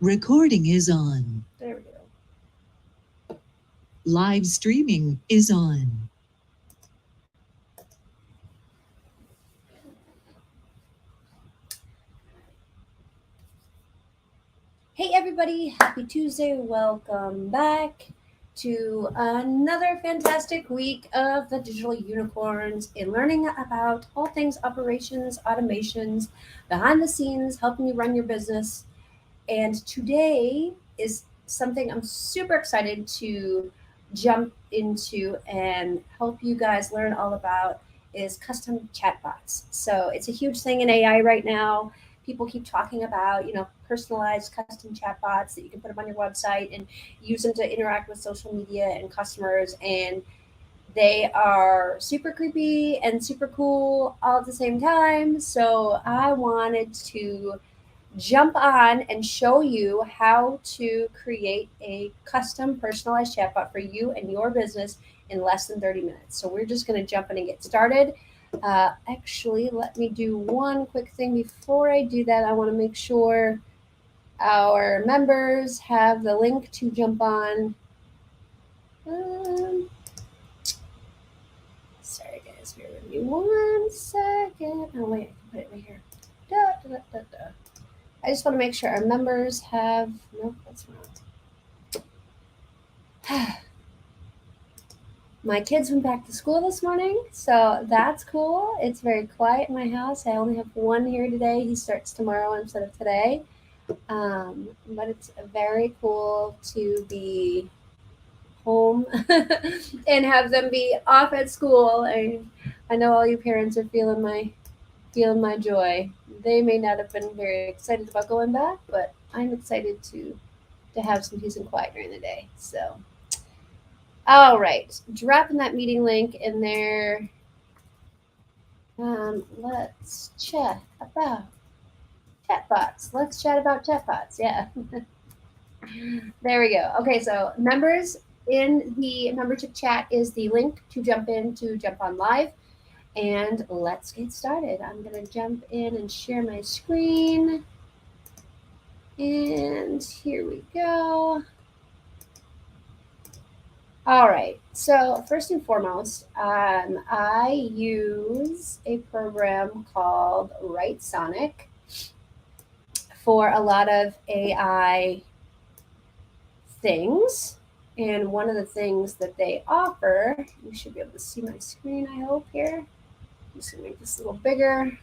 Recording is on. There we go. Live streaming is on. Hey everybody, happy Tuesday. Welcome back to another fantastic week of the Digital Unicorns in learning about all things operations, automations, behind the scenes, helping you run your business. And today is something I'm super excited to jump into and help you guys learn all about is custom chatbots. So it's a huge thing in AI right now. People keep talking about, personalized custom chatbots that you can put them on your website and use them to interact with social media and customers. And they are super creepy and super cool all at the same time. So I wanted to jump on and show you how to create a custom personalized chatbot for you and your business in less than 30 minutes. So we're just going to jump in and get started. Actually, let me do one quick thing before I do that. I want to make sure our members have the link to jump on. Um, Sorry, guys, bear with me 1 second. Oh, wait, I can put it right here. Da, da, da, da. I just want to make sure our members have. Nope, that's not. My kids went back to school this morning, so that's cool. It's very quiet in my house. I only have one here today. He starts tomorrow instead of today. But it's very cool to be home and have them be off at school. And I know all you parents are feeling my joy. They may not have been very excited about going back, but I'm excited to have some peace and quiet during the day. So, all right, dropping that meeting link in there. Let's chat about chatbots. Let's chat about chatbots. Yeah, there we go. Okay, so members in the membership chat is the link to jump in to jump on live. And let's get started. I'm going to jump in and share my screen. And here we go. All right. So first and foremost, I use a program called WriteSonic for a lot of AI things. And one of the things that they offer, you should be able to see my screen, I hope, here. I'm just going to make this a little bigger.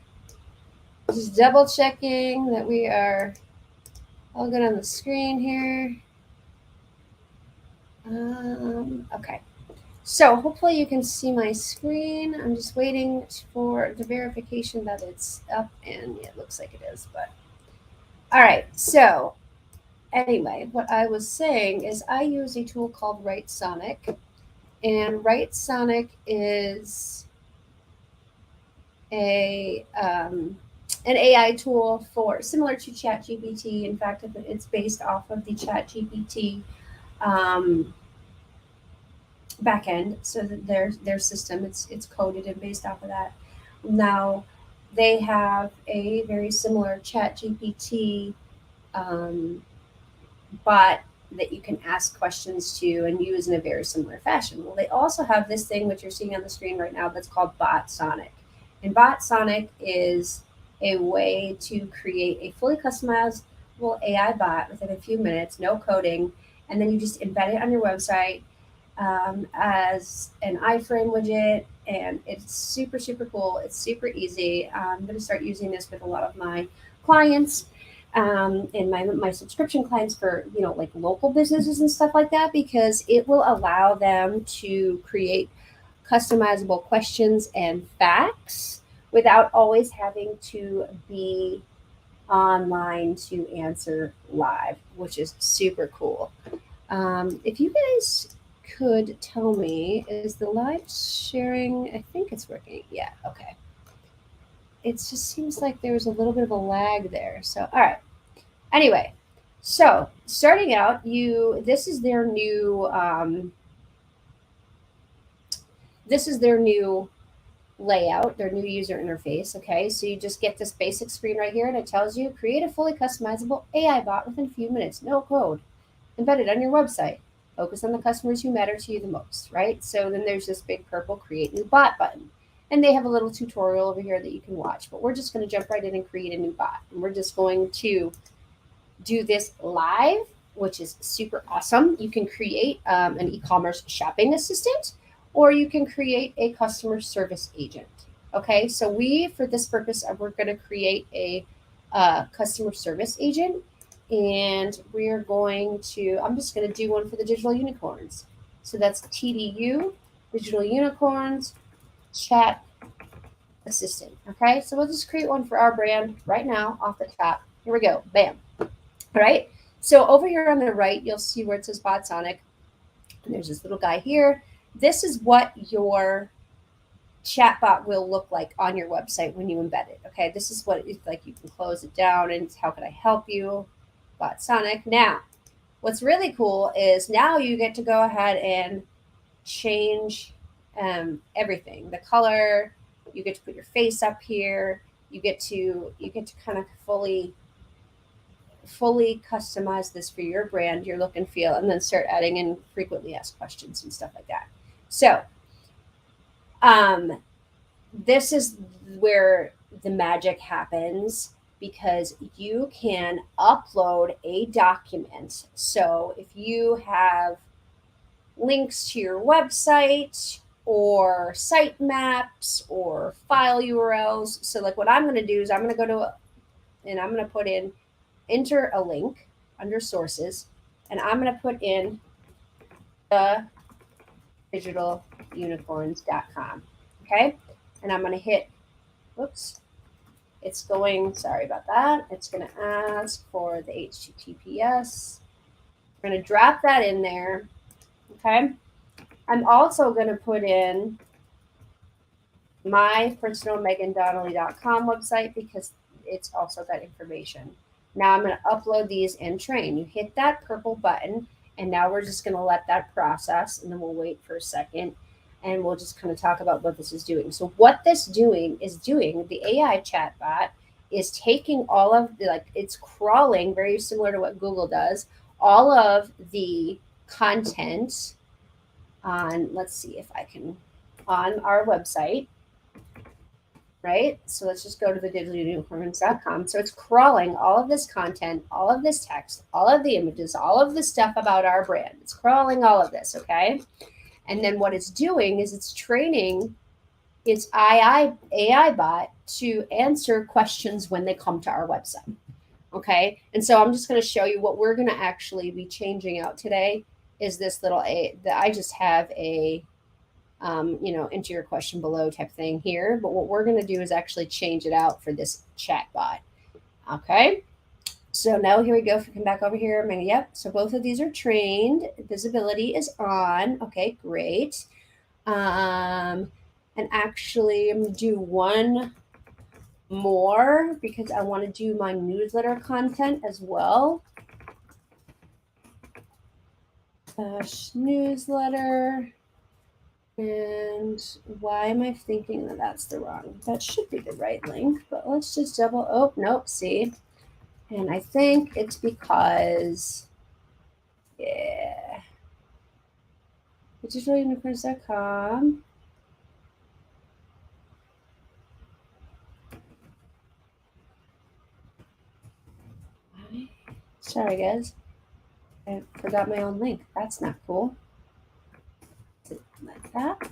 Just double checking that we are all good on the screen here. Okay. So hopefully you can see my screen. I'm just waiting for the verification that it's up, and yeah, it looks like it is. But all right. So anyway, what I was saying is I use a tool called WriteSonic, and WriteSonic is a an AI tool for similar to ChatGPT. In fact, it's based off of the ChatGPT um, backend, so that their system it's coded and based off of that. Now they have a very similar ChatGPT um, bot that you can ask questions to and use in a very similar fashion. Well, they also have this thing which you're seeing on the screen right now that's called BotSonic. And BotSonic is a way to create a fully customizable AI bot within a few minutes, no coding, and then you just embed it on your website as an iframe widget, and it's super super cool. It's super easy. I'm going to start using this with a lot of my clients and my subscription clients for like local businesses and stuff like that, because it will allow them to create customizable questions and facts without always having to be online to answer live, which is super cool. If you guys could tell me, is the live sharing? I think it's working. Yeah, okay. It just seems like there was a little bit of a lag there. So, all right. Anyway, so starting out, this is their new layout, their new user interface. Okay, so you just get this basic screen right here, and it tells you create a fully customizable AI bot within a few minutes, no code, embedded on your website. Focus on the customers who matter to you the most, right? So then there's this big purple create new bot button. And they have a little tutorial over here that you can watch, but we're just going to jump right in and create a new bot. And we're just going to do this live, which is super awesome. You can create an e-commerce shopping assistant, or you can create a customer service agent. Okay, so for this purpose, we're going to create a customer service agent, and we're going to, I'm just going to do one for the digital unicorns. So that's TDU, digital unicorns, chat assistant. Okay, so we'll just create one for our brand right now off the top. Here we go. Bam. All right. So over here on the right, you'll see where it says Botsonic. And there's this little guy here. This is what your chatbot will look like on your website when you embed it. Okay, this is what it's like. You can close it down and how can I help you? Botsonic. Now, what's really cool is now you get to go ahead and change everything. The color, you get to put your face up here. You get to kind of fully customize this for your brand, your look and feel, and then start adding in frequently asked questions and stuff like that. So this is where the magic happens, because you can upload a document. So if you have links to your website or site maps or file URLs. So like what I'm going to do is I'm going to go and I'm going to put in, enter a link under sources, and I'm going to put in the digitalunicorns.com. Okay. And I'm going to hit, whoops, it's going, sorry about that. It's going to ask for the HTTPS. We're going to drop that in there. Okay. I'm also going to put in my personal megandonnelly.com website because it's also got information. Now I'm going to upload these and train. You hit that purple button, and now we're just going to let that process, and then we'll wait for a second, and we'll just kind of talk about what this is doing. So what this is doing, the AI chatbot is taking all of it's crawling, very similar to what Google does, all of the content on, let's see if I can, on our website, right? So let's just go to the digitalunicorns.com. So it's crawling all of this content, all of this text, all of the images, all of the stuff about our brand. It's crawling all of this, okay? And then what it's doing is it's training its AI bot to answer questions when they come to our website, okay? And so I'm just going to show you what we're going to actually be changing out today is this little I just have a enter your question below type thing here. But what we're going to do is actually change it out for this chat bot. Okay. So now here we go. If we come back over here, yep. So both of these are trained. Visibility is on. Okay, great. And actually I'm going to do one more because I want to do my newsletter content as well. Newsletter. And why am I thinking that that's the wrong? That should be the right link, but let's just double. Oh, nope. See, and I think it's because, yeah, digitalunicorns.com. Sorry, guys. I forgot my own link. That's not cool. Like that.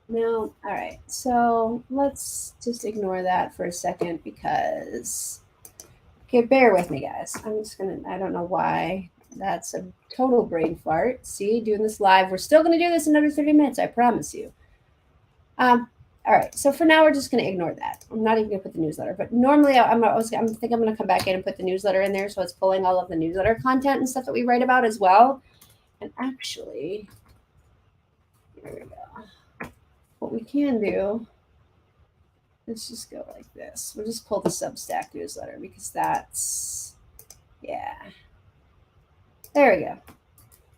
No, all right. So let's just ignore that for a second because, okay, bear with me, guys. I'm just gonna, I don't know why. That's a total brain fart. See, doing this live. We're still gonna do this in another 30 minutes, I promise you. All right, so for now, we're just going to ignore that. I'm not even going to put the newsletter, but normally I think I'm going to come back in and put the newsletter in there. So it's pulling all of the newsletter content and stuff that we write about as well. And actually, here we go. What we can do, let's just go like this. We'll just pull the Substack newsletter because that's, yeah. There we go.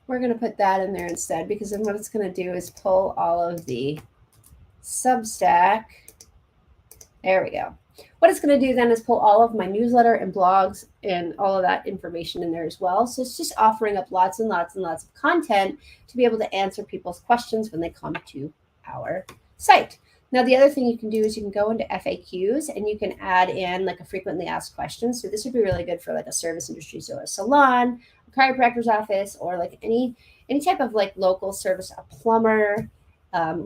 We're going to put that in there instead because then what it's going to do is pull all of the Substack. There we go. What it's going to do then is pull all of my newsletter and blogs and all of that information in there as well. So it's just offering up lots and lots and lots of content to be able to answer people's questions when they come to our site. Now, the other thing you can do is you can go into FAQs and you can add in like a frequently asked questions. So this would be really good for like a service industry, so a salon, a chiropractor's office, or like any type of like local service, a plumber,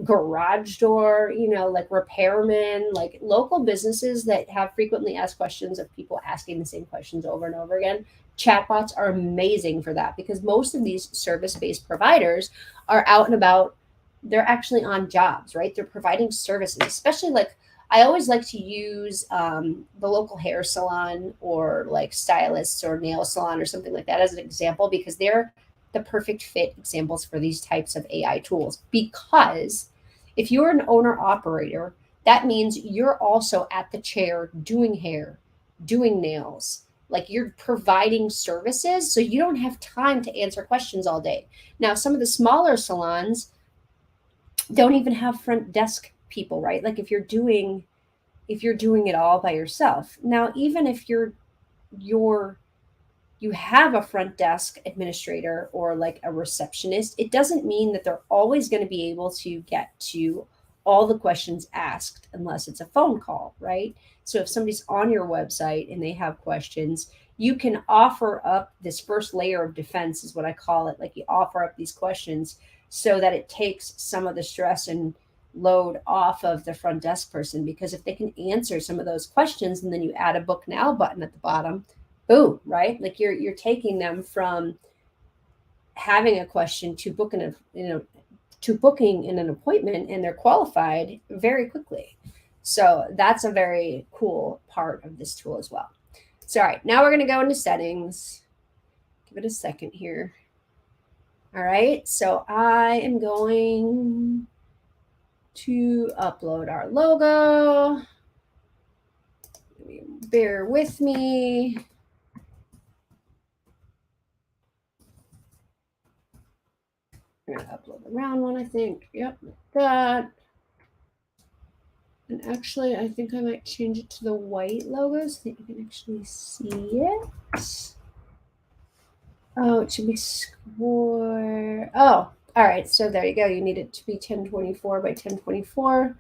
garage door, like repairmen, like local businesses that have frequently asked questions of people asking the same questions over and over again. Chatbots are amazing for that because most of these service-based providers are out and about. They're actually on jobs, right? They're providing services, especially like I always like to use the local hair salon or like stylists or nail salon or something like that as an example because they're the perfect fit examples for these types of AI tools. Because if you're an owner operator, that means you're also at the chair doing hair, doing nails, like you're providing services. So you don't have time to answer questions all day. Now, some of the smaller salons don't even have front desk people, right? Like if you're doing it all by yourself. Now, even if you have a front desk administrator or like a receptionist, it doesn't mean that they're always going to be able to get to all the questions asked unless it's a phone call, right? So if somebody's on your website and they have questions, you can offer up this first layer of defense, is what I call it. Like you offer up these questions so that it takes some of the stress and load off of the front desk person, because if they can answer some of those questions and then you add a book now button at the bottom, boom, right? Like you're taking them from having a question to booking in an appointment, and they're qualified very quickly. So that's a very cool part of this tool as well. So all right, now we're going to go into settings. Give it a second here. All right, so I am going to upload our logo. Bear with me. I'm going to upload the round one, I think. Yep, like that. And actually, I think I might change it to the white logo so that you can actually see it. Oh, it should be square. Oh, all right. So there you go. You need it to be 1024 by 1024.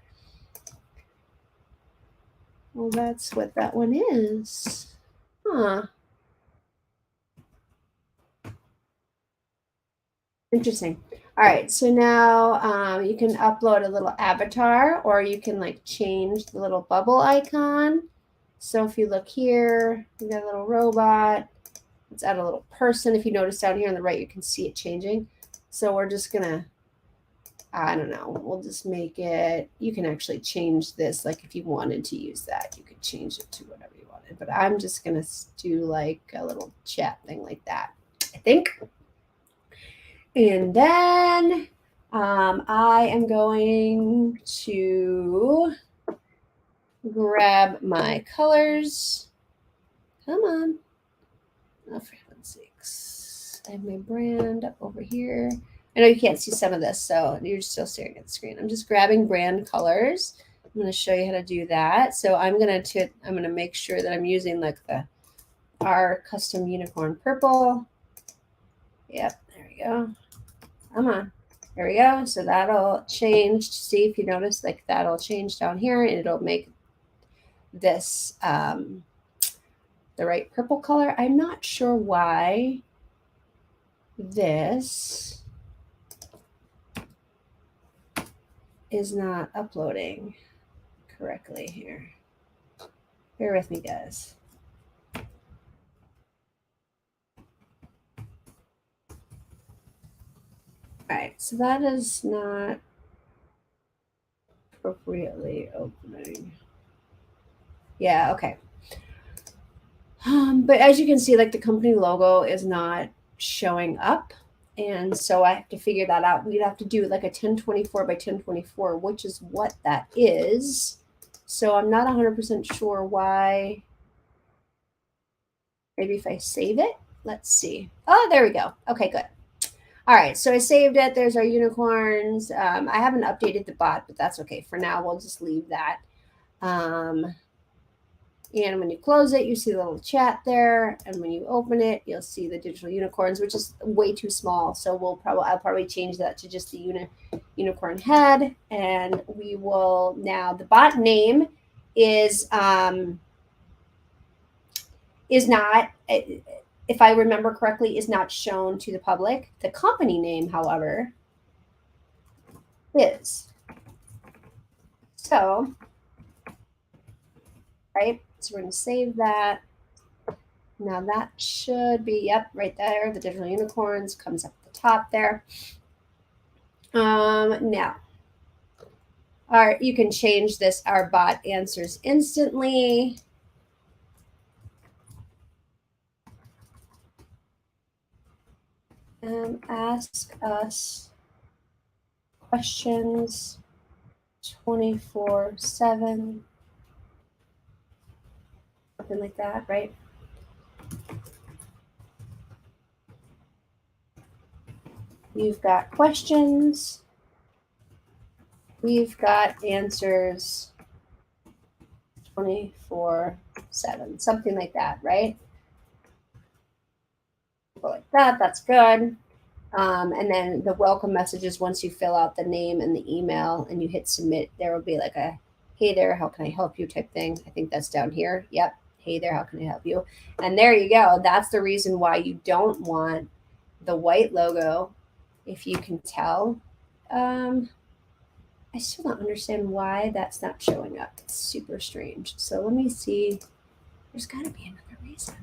Well, that's what that one is. Huh. Interesting. All right, so now you can upload a little avatar, or you can like change the little bubble icon. So if you look here, we got a little robot. Let's add a little person. If you notice down here on the right, you can see it changing. So we're just gonna, I don't know, we'll just make it, you can actually change this. Like if you wanted to use that, you could change it to whatever you wanted. But I'm just gonna do like a little chat thing like that, I think. And then I am going to grab my colors. Come on. Oh, for heaven's sakes. I have my brand up over here. I know you can't see some of this, so you're still staring at the screen. I'm just grabbing brand colors. I'm going to show you how to do that. So I'm going to make sure that I'm using like our custom unicorn purple. Yep, there we go. Come on. There we go. So that'll change. See if you notice, like that'll change down here, and it'll make this the right purple color. I'm not sure why this is not uploading correctly here. Bear with me, guys. All right, so that is not appropriately opening. Yeah, okay. But as you can see, like the company logo is not showing up. And so I have to figure that out. We'd have to do like a 1024 by 1024, which is what that is. So I'm not 100% sure why. Maybe if I save it, let's see. Oh, there we go. Okay, good. All right, so I saved it. There's our unicorns. I haven't updated the bot, but that's okay. For now, we'll just leave that. And when you close it, you see the little chat there. And when you open it, you'll see the digital unicorns, which is way too small. So I'll probably change that to just the unicorn head. And we will now, the bot name is not, if I remember correctly, is not shown to the public. The company name, however, is. So, right, so we're going to save that. Now that should be, yep, right there. The digital unicorns comes up at the top there. Now, you can change this. Our bot answers instantly. Ask us questions 24/7. Something like that, right? You've got questions. We've got answers 24/7. Something like that, right? Like that, that's good. And then the welcome messages, once you fill out the name and the email and you hit submit, there will be like a, hey there, how can I help you type thing. I think that's down here. Yep. Hey there, how can I help you? And there you go. That's the reason why you don't want the white logo, if you can tell. I still don't understand why that's not showing up. It's super strange. So let me see. There's got to be another reason.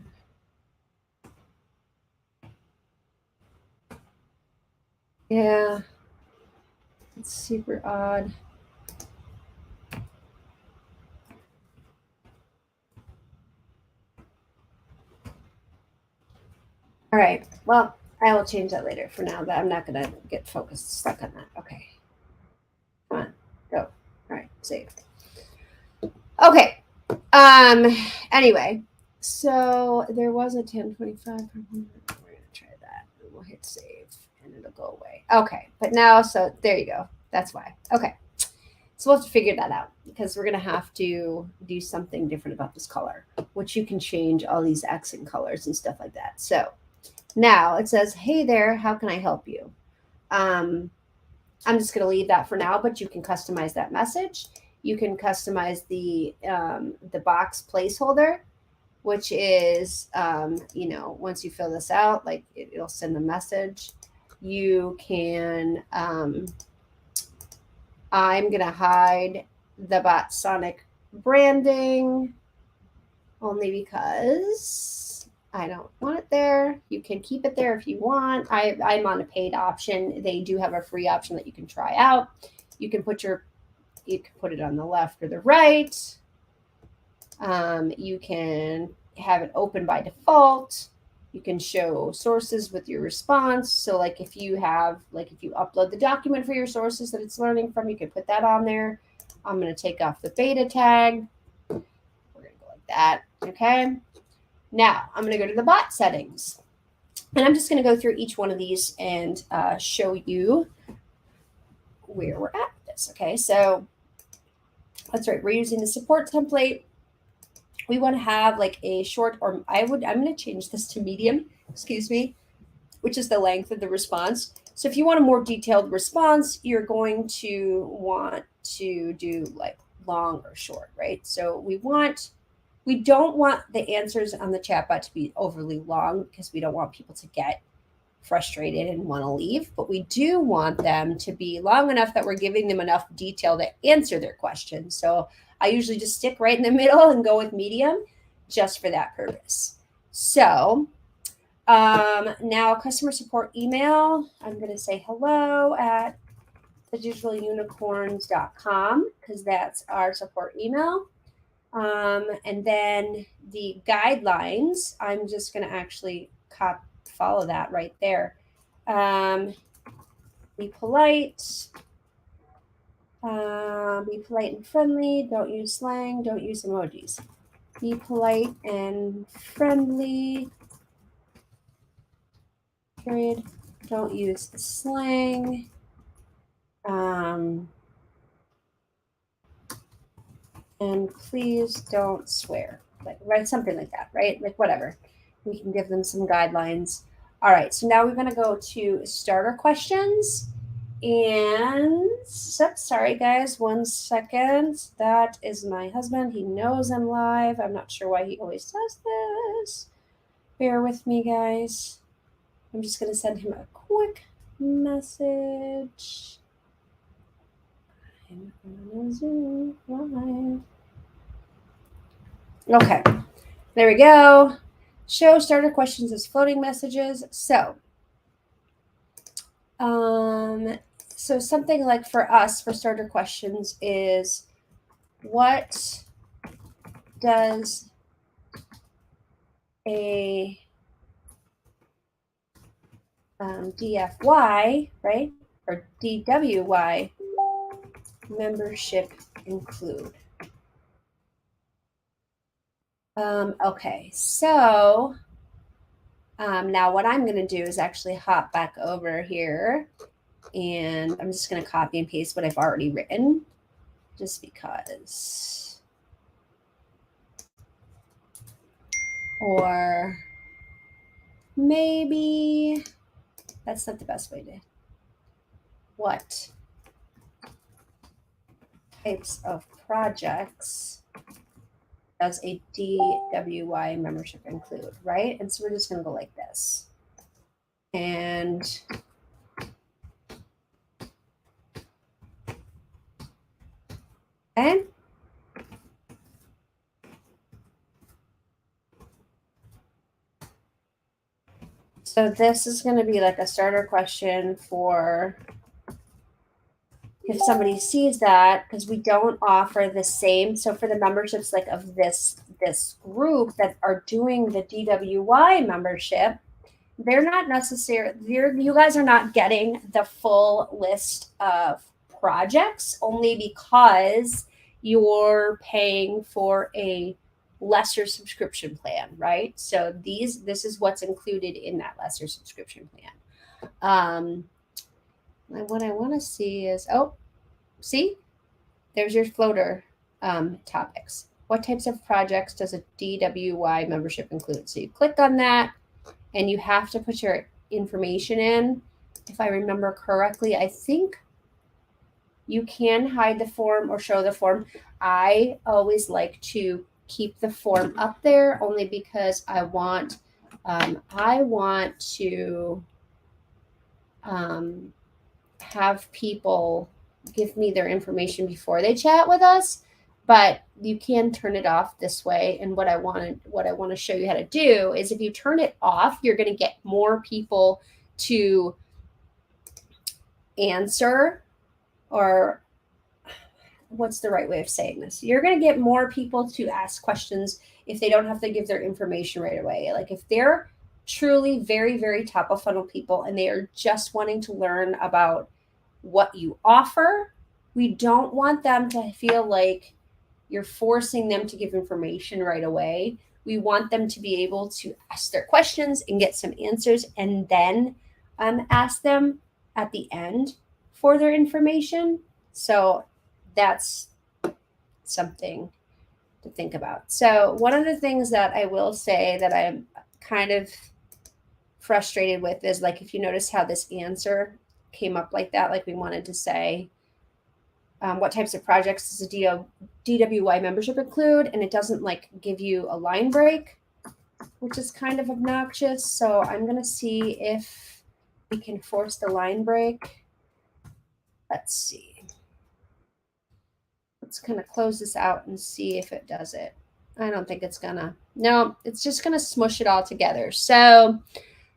Yeah, it's super odd. All right, well, I will change that later. For now, that I'm not going to get stuck on that. Okay, come on, go. All right, save. Okay, anyway, so there was a 1025. We're going to try that. We'll hit save and it'll go away. Okay, but now, so there you go. That's why. Okay, so we'll have to figure that out because we're going to have to do something different about this color, which you can change all these accent colors and stuff like that. So now it says, hey there, how can I help you? I'm just going to leave that for now, but you can customize that message. You can customize the box placeholder, which is, once you fill this out, like it'll send a message. You can, I'm going to hide the Botsonic branding only because I don't want it there. You can keep it there if you want. I'm on a paid option. They do have a free option that you can try out. You can put it on the left or the right. You can have it open by default. You can show sources with your response. So like if you upload the document for your sources that it's learning from, you can put that on there. I'm going to take off the beta tag. We're going to go like that. Okay. Now I'm going to go to the bot settings. And I'm just going to go through each one of these and show you where we're at with this. Okay. So that's right. We're using the support template. We want to have like a short, or I'm going to change this to medium, which is the length of the response. So if you want a more detailed response, you're going to want to do like long or short, right? So we don't want the answers on the chatbot to be overly long because we don't want people to get frustrated and want to leave, but we do want them to be long enough that we're giving them enough detail to answer their questions. So I usually just stick right in the middle and go with medium just for that purpose. So now customer support email, I'm going to say hello at thedigitalunicorns.com because that's our support email. And then the guidelines, I'm just going to actually follow that right there. Be polite. Be polite and friendly. Don't use slang. Don't use emojis. Be polite and friendly. Period. Don't use the slang. And please don't swear. Like, write something like that, right? Like, whatever. We can give them some guidelines. All right, so now we're going to go to starter questions. And sorry, guys, 1 second. That is my husband. He knows I'm live. I'm not sure why he always does this. Bear with me, guys. I'm just going to send him a quick message. I'm on Zoom live. Okay, there we go. Show starter questions as floating messages. So something like for us, for starter questions is, what does a DFY, right, or DWY membership include? Okay, so now what I'm going to do is actually hop back over here, and I'm just going to copy and paste what I've already written, just because. Or maybe that's not the best way to. What types of projects does a DWY membership include, right? And so we're just going to go like this. And okay. So this is going to be like a starter question for if somebody sees that, because we don't offer the same. So for the memberships like of this group that are doing the DWY membership, they're not necessarily, you guys are not getting the full list of projects, only because you're paying for a lesser subscription plan, right? So this is what's included in that lesser subscription plan. What I want to see is, see, there's your floater topics. What types of projects does a DWY membership include? So you click on that, and you have to put your information in. If I remember correctly, I think you can hide the form or show the form. I always like to keep the form up there, only because I want to have people give me their information before they chat with us, but you can turn it off this way. And what I want to show you how to do is, if you turn it off, you're going to get more people to answer, or what's the right way of saying this? You're going to get more people to ask questions if they don't have to give their information right away. Like if they're truly very, very top of funnel people and they are just wanting to learn about what you offer, we don't want them to feel like you're forcing them to give information right away. We want them to be able to ask their questions and get some answers, and then ask them at the end for their information. So that's something to think about. So one of the things that I will say that I'm kind of frustrated with is, like, if you notice how this answer came up like that, like we wanted to say, what types of projects does a DWY membership include? And it doesn't like give you a line break, which is kind of obnoxious. So I'm going to see if we can force the line break. Let's see. Let's kind of close this out and see if it does it. I don't think it's gonna. No, it's just going to smush it all together. So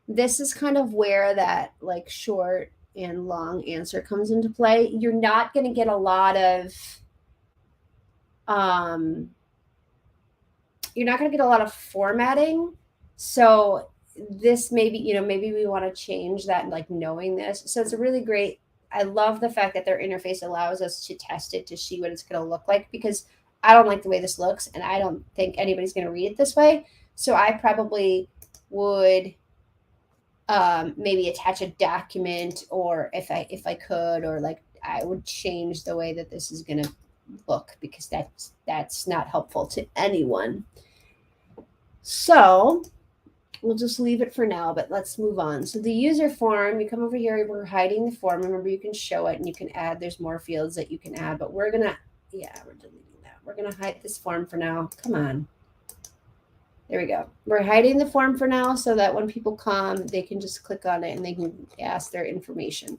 this is kind of where that like short and long answer comes into play. You're not going to get a lot of formatting. So this maybe we want to change that, like knowing this. So it's a really great, I love the fact that their interface allows us to test it to see what it's going to look like, because I don't like the way this looks and I don't think anybody's going to read it this way. So I probably would maybe attach a document, or if I could, or like I would change the way that this is going to look, because that's not helpful to anyone. So we'll just leave it for now, but let's move on. So the user form, you come over here, we're hiding the form. Remember, you can show it and you can add, there's more fields that you can add, but we're deleting that. We're gonna hide this form for now. Come on. There we go. We're hiding the form for now so that when people come, they can just click on it and they can ask their information.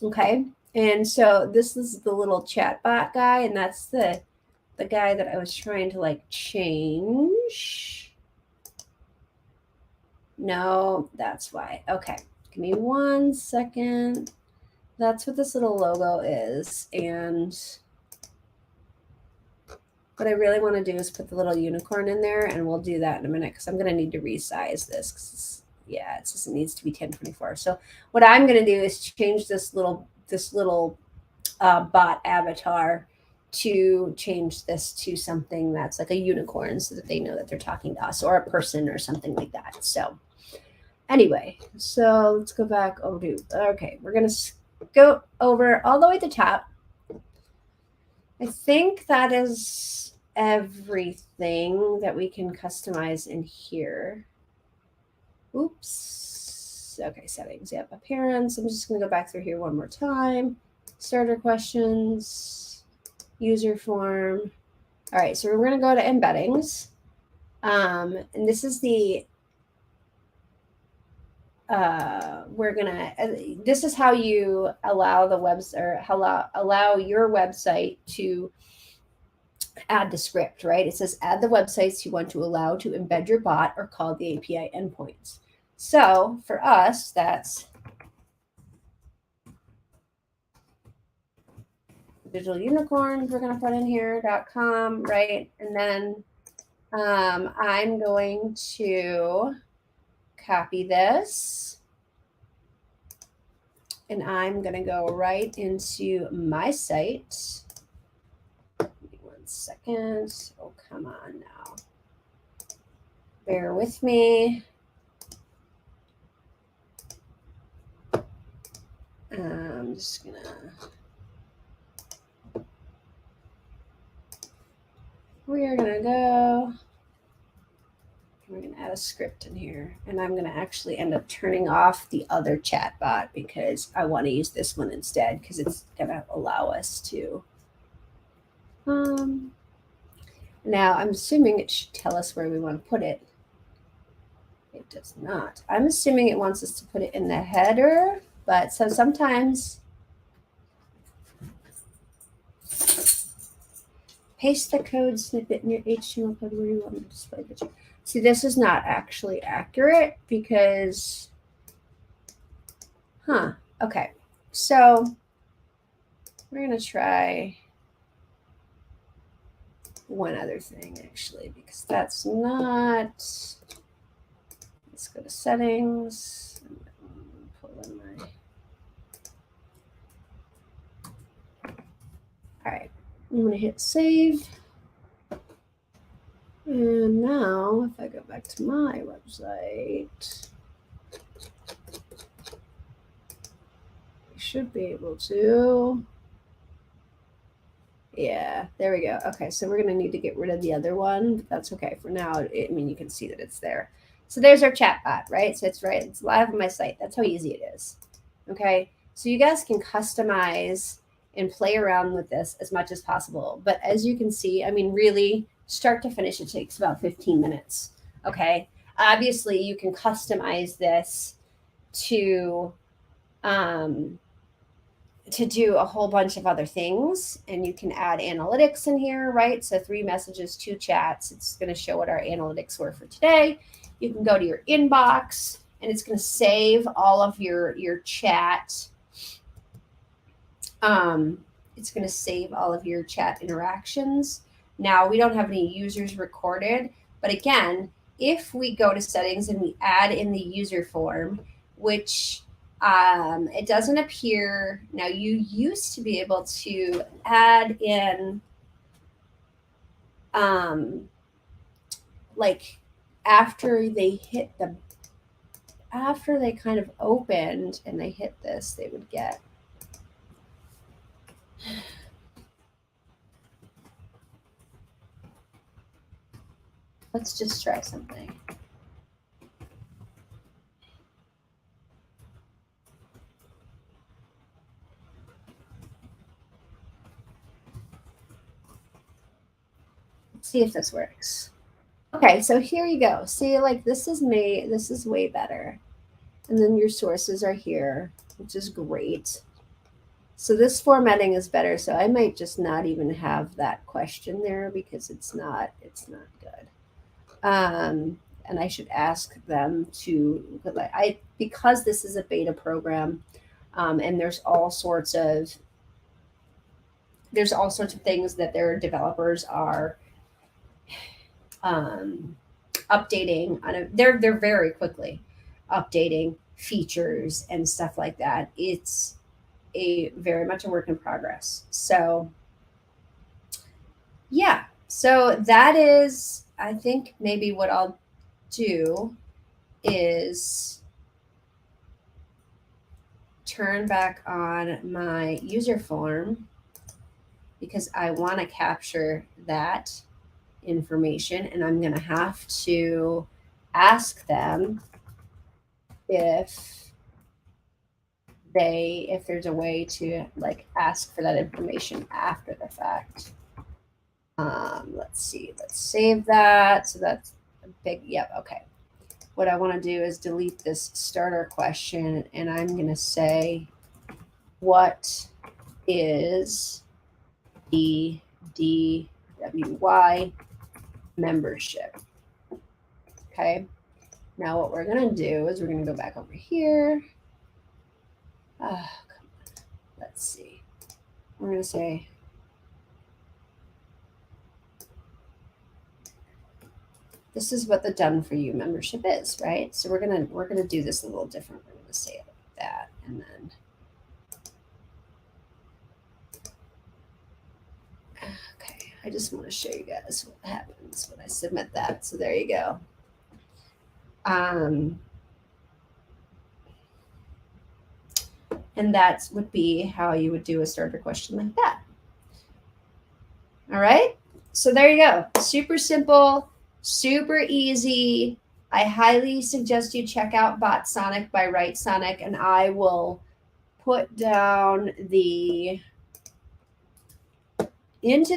Okay. And so this is the little chat bot guy, and that's the guy that I was trying to like change. No, that's why. Okay. Give me 1 second. That's what this little logo is. And what I really want to do is put the little unicorn in there, and we'll do that in a minute because I'm going to need to resize this because it needs to be 1024. So what I'm going to do is change this little bot avatar to change this to something that's like a unicorn, so that they know that they're talking to us, or a person or something like that. So anyway, so let's go back over to, okay, we're going to go over all the way to the top. I think that is everything that we can customize in here. Oops. Okay, settings. Yep, appearance. I'm just going to go back through here one more time. Starter questions, user form. All right, so we're going to go to embeddings. And this is the this is how you allow the allow your website to add the script, right? It says add the websites you want to allow to embed your bot or call the API endpoints. So for us, that's digital unicorns we're going to put in here, .com, right? And then I'm going to copy this, and I'm going to go right into my site. Give me 1 second. Oh, come on now. Bear with me. I'm just going to... We are going to go... We're going to add a script in here, and I'm going to actually end up turning off the other chat bot because I want to use this one instead, because it's going to allow us to. Now, I'm assuming it should tell us where we want to put it. It does not. I'm assuming it wants us to put it in the header, but so sometimes paste the code snippet in your HTML code where you want to display the picture. See, this is not actually accurate because, okay. So we're going to try one other thing, actually, because that's not, let's go to settings. Pull in my, all right, I'm going to hit save. And now, if I go back to my website, I should be able to. Yeah, there we go. Okay, so we're going to need to get rid of the other one, but that's okay. For now, I mean, you can see that it's there. So there's our chat bot, right? So it's right. It's live on my site. That's how easy it is. Okay, so you guys can customize and play around with this as much as possible. But as you can see, I mean, really, start to finish, it takes about 15 minutes. Okay. Obviously, you can customize this to do a whole bunch of other things, and you can add analytics in here, right? So 3 messages, 2 chats. It's going to show what our analytics were for today. You can go to your inbox, and it's going to save all of your chat. It's going to save all of your chat interactions. Now, we don't have any users recorded, but again, if we go to settings and we add in the user form, which it doesn't appear, now you used to be able to add in, like after they hit the after they kind of opened and they hit this, they would get let's just try something. Let's see if this works. Okay, so here you go. See, like this is me. This is way better. And then your sources are here, which is great. So this formatting is better. So I might just not even have that question there because it's not good. And I should ask them to because this is a beta program, and there's all sorts of things that their developers are updating on they're very quickly updating features and stuff like that. It's a very much a work in progress. So yeah, so that is, I think maybe what I'll do is turn back on my user form because I want to capture that information, and I'm going to have to ask them if there's a way to like ask for that information after the fact. Let's see, let's save that. So that's a big, yep, okay. What I want to do is delete this starter question, and I'm going to say, what is the DWY membership? Okay. Now what we're going to do is we're going to go back over here. Come on. Let's see. We're going to say, this is what the Done For You membership is, right? So we're gonna do this a little different. We're gonna say it like that, and then okay. I just want to show you guys what happens when I submit that. So there you go. And that would be how you would do a starter question like that. All right. So there you go. Super simple. Super easy. I highly suggest you check out BotSonic by WriteSonic, and I will put down into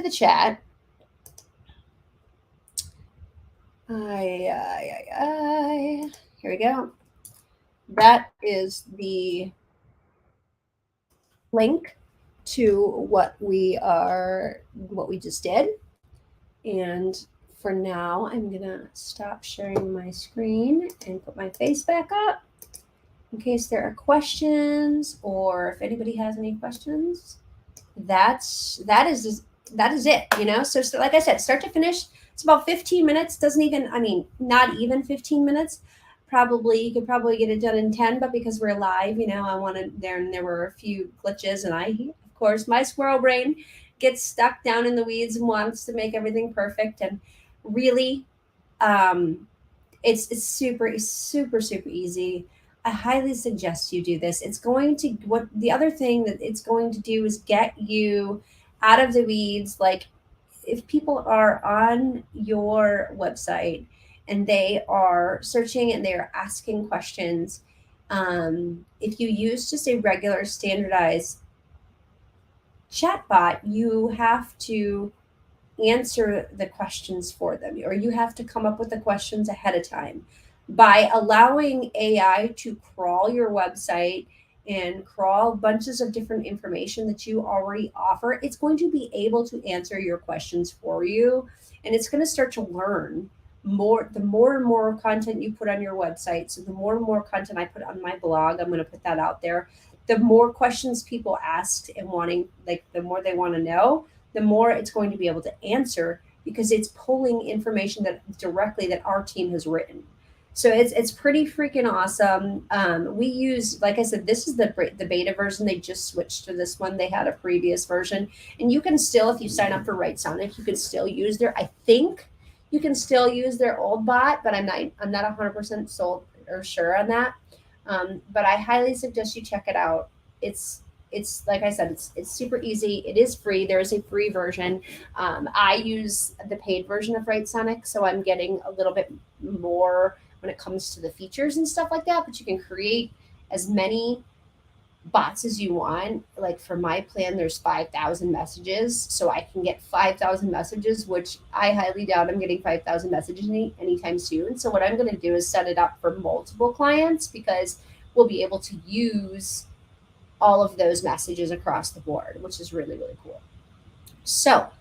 the chat. Here we go. That is the link to what we just did. And for now, I'm gonna stop sharing my screen and put my face back up in case there are questions, or if anybody has any questions. That is it, you know. So like I said, start to finish, it's about 15 minutes. Doesn't even, I mean, not even 15 minutes. You could probably get it done in 10, but because we're live, you know, there were a few glitches, and of course, my squirrel brain gets stuck down in the weeds and wants to make everything perfect. And really, it's super easy. I highly suggest you do this. The other thing that it's going to do is get you out of the weeds. Like if people are on your website and they are searching and they're asking questions, if you use just a regular standardized chatbot, you have to answer the questions for them, or you have to come up with the questions ahead of time. By allowing AI to crawl your website and crawl bunches of different information that you already offer, it's going to be able to answer your questions for you, and it's going to start to learn more. The more and more content you put on your website, so the more and more content I put on my blog, I'm going to put that out there, the more questions people ask and the more they want to know, the more it's going to be able to answer, because it's pulling information that our team has written. So it's pretty freaking awesome. We use, like I said, this is the beta version. They just switched to this one. They had a previous version, and you can still, if you sign up for WriteSonic, you can still use I think you can still use their old bot, but I'm not 100% sold or sure on that. But I highly suggest you check it out. It's like I said, it's super easy. It is free. There is a free version. I use the paid version of Writesonic, so I'm getting a little bit more when it comes to the features and stuff like that. But you can create as many bots as you want. Like for my plan, there's 5,000 messages, so I can get 5,000 messages, which I highly doubt I'm getting 5,000 messages anytime soon. So what I'm going to do is set it up for multiple clients because we'll be able to use all of those messages across the board, which is really, really cool. So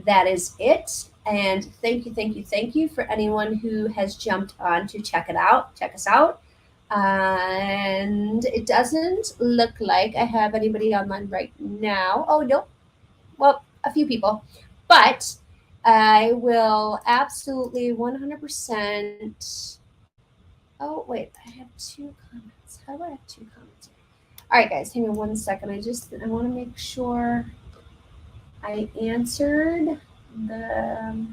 that is it. And thank you for anyone who has jumped on to check it out. Check us out. And it doesn't look like I have anybody online right now. Oh, no. Well, a few people. But I will absolutely 100%. Oh, wait. I have 2 comments. How do I have 2 comments? All right, guys, hang on 1 second. I want to make sure I answered the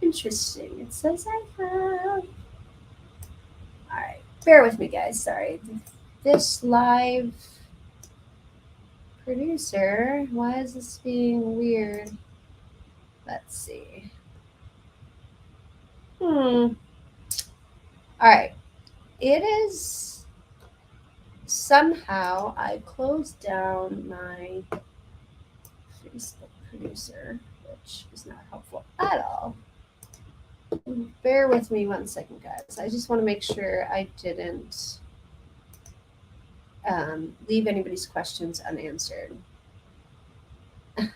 interesting. It says I have. All right, bear with me, guys. Sorry, this live producer. Why is this being weird? Let's see. All right, it is. Somehow I closed down my Facebook producer, which is not helpful at all. Bear with me 1 second, guys. I just want to make sure I didn't leave anybody's questions unanswered. Okay,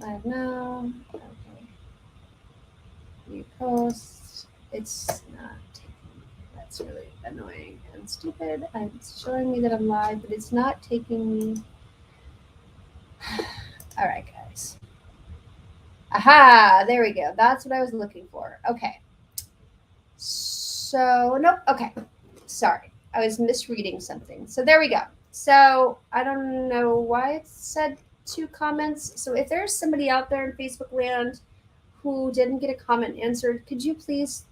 live now. Okay. New post. It's not taking. That's really annoying and stupid. It's showing me that I'm live, but it's not taking me. All right, guys. Aha, there we go. That's what I was looking for. Okay. So, nope. Okay. Sorry. I was misreading something. So there we go. So I don't know why it said 2 comments. So if there's somebody out there in Facebook land who didn't get a comment answered, could you please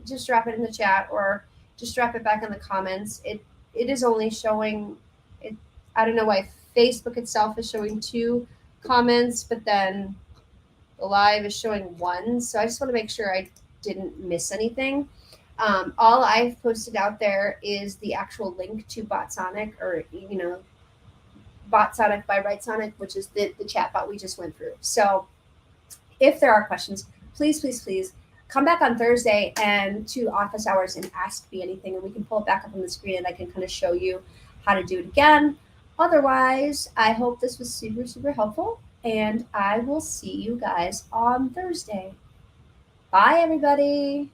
just drop it in the chat or just drop it back in the comments? It is only showing it. I don't know why Facebook itself is showing 2 comments, but then the live is showing 1. So I just want to make sure I didn't miss anything. All I've posted out there is the actual link to Botsonic, or Botsonic by Writesonic, which is the chat bot we just went through. So if there are questions, please come back on Thursday and to office hours and ask me anything, and we can pull it back up on the screen and I can kind of show you how to do it again. Otherwise, I hope this was super helpful, and I will see you guys on Thursday. Bye, everybody.